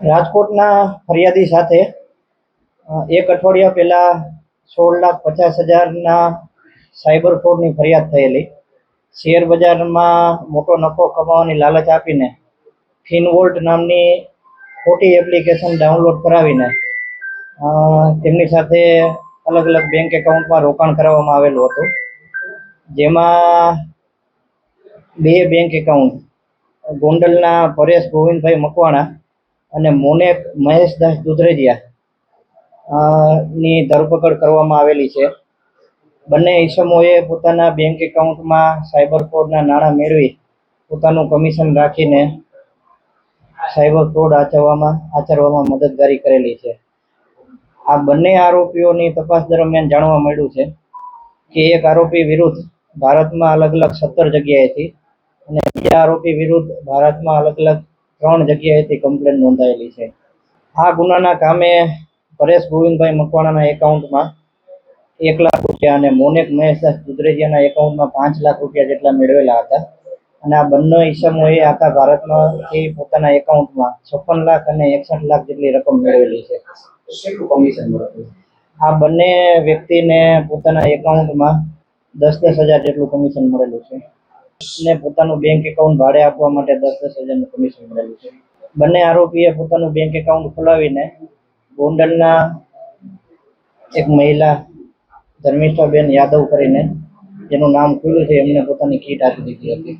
રાજકોટના ફરિયાદી સાથે એક અઠવાડિયા પહેલા 16,50,000ના સાયબર ફ્રોડની ફરિયાદ થયેલી. શેર બજારમાં મોટો નફો કમાવાની લાલચ આપીને ફિનવોલ્ટ નામની ખોટી એપ્લિકેશન ડાઉનલોડ કરાવીને તેમની સાથે અલગ અલગ બેંક એકાઉન્ટમાં રોકાણ કરાવવામાં આવેલું હતું, જેમાં બે બેંક એકાઉન્ટ ગોંડલના પરેશ ગોવિંદભાઈ મકવાણા અને મોનેક મહેશદાસ દુધરેજિયા ની ધરપકડ કરવામાં આવેલી છે. બંને ઈસમોએ પોતાના બેંક એકાઉન્ટમાં સાયબર ફ્રોડના નાણાં મેળવી પોતાનું કમિશન રાખીને સાયબર ફ્રોડ આચરવામાં મદદગારી કરેલી છે. આ બંને આરોપીઓની તપાસ દરમિયાન જાણવા મળ્યું છે કે એક આરોપી વિરુદ્ધ ભારતમાં અલગ અલગ 17 જગ્યાએથી અને બીજા આરોપી વિરુદ્ધ ભારતમાં અલગ અલગ 3 જગ્યાએથી કમ્પ્લેન નોંધાયેલી છે. આ ગુનાના કામે પરેશ ગોવિંદભાઈ મકવાણાના એકાઉન્ટમાં 1 લાખ રૂપિયા અને મોનેક મહેશદાસ દુધરેજિયાના એકાઉન્ટમાં 5 લાખ રૂપિયા જેટલા મેળવેલા હતા. અને આ બંને ઈસમોએ આખા ભારતમાંથી પોતાના એકાઉન્ટમાં 56 લાખ અને 61 લાખ જેટલી રકમ મેળવેલી છે. આ બંને વ્યક્તિને પોતાના એકાઉન્ટમાં 10,000 જેટલું કમિશન મળેલું છે અને પોતાનું બેંક એકાઉન્ટ ભાડે આપવા માટે 10,000નું કમિશન મળેલું છે. બંને આરોપીએ પોતાનું બેંક એકાઉન્ટ ખોલાવીને ગોંડલના એક મહિલા ધર્મિષ્ઠાબેન યાદવ કરીને જેનું નામ ખુલ્યું છે, એમને પોતાની કીટ આપી દીધી હતી.